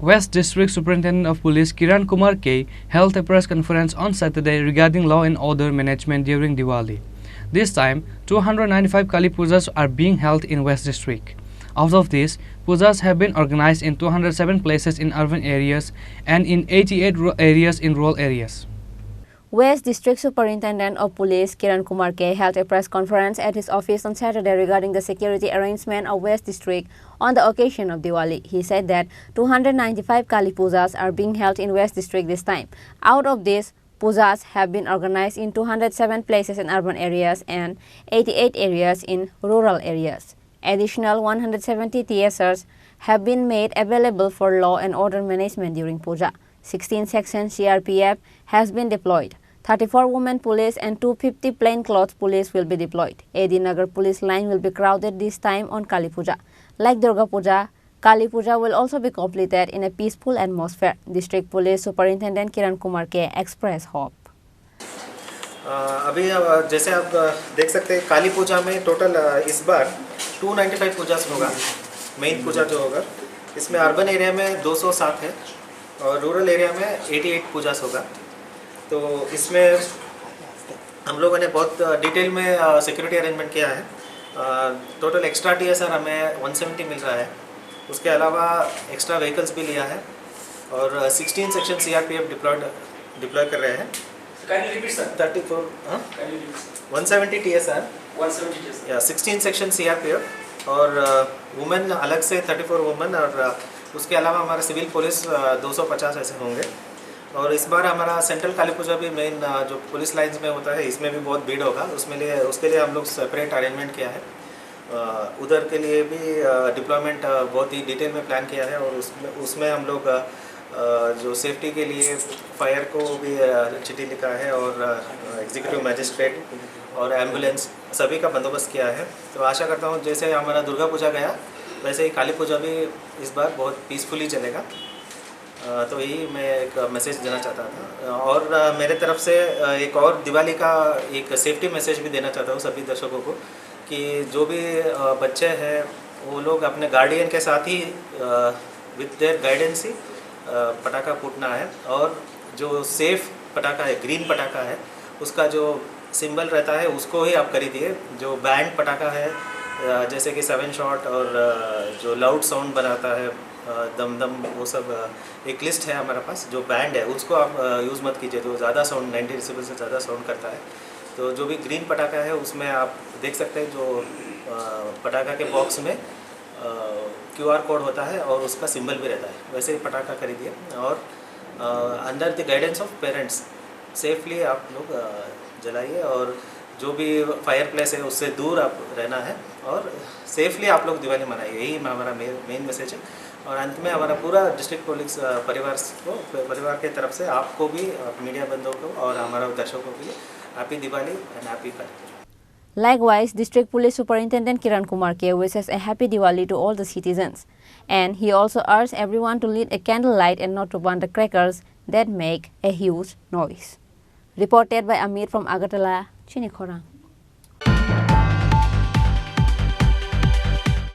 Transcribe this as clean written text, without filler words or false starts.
West District Superintendent of Police Kiran Kumar K held a press conference on Saturday regarding law and order management during Diwali. This time, 295 Kali Pujas are being held in West District. Out of these, pujas have been organized in 207 places in urban areas and in 88 areas in rural areas. West District Superintendent of Police Kiran Kumar K held a press conference at his office on Saturday regarding the security arrangement of West District on the occasion of Diwali. He said that 295 Kali Pujas are being held in West District this time. Out of these, pujas have been organized in 207 places in urban areas and 88 areas in rural areas. Additional 170 TSRs have been made available for law and order management during puja. 16 section CRPF has been deployed. 34 women police and 250 plainclothes police will be deployed. AD Nagar police line will be crowded this time on Kali Puja. Like Durga Puja, Kali Puja will also be completed in a peaceful atmosphere. District Police Superintendent Kiran Kumar K expressed hope. अभी जैसे आप देख सकते हैं काली पूजा में total इस बार 295 पूजा होगा। Main पूजा जो होगा इसमें अर्बन एरिया में 207 है और रूरल एरिया में 88 पूजास होगा। तो इसमें हम लोगों ने बहुत डिटेल में सिक्योरिटी अरेंजमेंट किया है। टोटल एक्स्ट्रा TSR हमें 170 मिल रहा है। उसके अलावा एक्स्ट्रा व्हीकल्स भी लिया है और 16 सेक्शन CRPF डिप्लॉय कर रहे हैं। 34 170 TSR 16 सेक्शन CRPF और वुमेन अलग से 34 वुमेन और उसके अलावा हमारा सिविल पुलिस 250 ऐसे होंगे। और इस बार हमारा सेंट्रल काली पूजा भी मेन जो पुलिस लाइंस में होता है इसमें भी बहुत भीड़ होगा। उसके लिए हम लोग सेपरेट अरेंजमेंट किया है। उधर के लिए भी डिप्लॉयमेंट बहुत ही डिटेल में प्लान किया है और उसमें हम लोग जो सेफ्टी के लिए फायर को भी चिट्ठी लिखा है और एग्जीक्यूटिव मैजिस्ट्रेट और एम्बुलेंस सभी का बंदोबस्त किया है। तो आशा करता हूँ जैसे हमारा दुर्गा पूजा गया वैसे ही काली पूजा भी इस बार बहुत पीसफुली चलेगा। तो यही मैं एक मैसेज देना चाहता था और मेरे तरफ से एक और दिवाली का एक सेफ्टी मैसेज भी देना चाहता हूँ सभी दर्शकों को कि जो भी बच्चे हैं वो लोग अपने गार्डियन के साथ ही विद देयर गाइडेंस ही पटाखा फूटना है। और जो सेफ पटाखा है, ग्रीन पटाखा है, उसका जो सिंबल रहता है उसको ही आप खरीदिए। जो बैंड पटाखा है जैसे कि 7 शॉट और जो लाउड साउंड बनाता है दम दम, वो सब एक लिस्ट है हमारे पास। जो बैंड है उसको आप यूज़ मत कीजिए, जो ज़्यादा साउंड 90 डेसिबल से ज़्यादा साउंड करता है। तो जो भी ग्रीन पटाखा है उसमें आप देख सकते हैं जो पटाखा के बॉक्स में QR कोड होता है और उसका सिंबल भी रहता है। वैसे ही पटाखा खरीदिए और under the guidance of parents safely आप लोग जलाइए और जो भी फायर प्लेस है उससे दूर आप रहना है और सेफली आप लोग दिवाली मनाइए। यही हमारा मेन मैसेज है। और अंत में हमारा पूरा डिस्ट्रिक्ट पुलिस परिवार के तरफ से आपको भी, मीडिया बंधुओं को और हमारा दर्शकों के लिए happy Diwali and happy Kali. Likewise, District Police Superintendent Kiran Kumar K wishes a happy Diwali to all the citizens, and he also urged everyone to light a candlelight and not to burn the crackers that make a huge noise. Reported by Amir from Agartala, Chinikhora.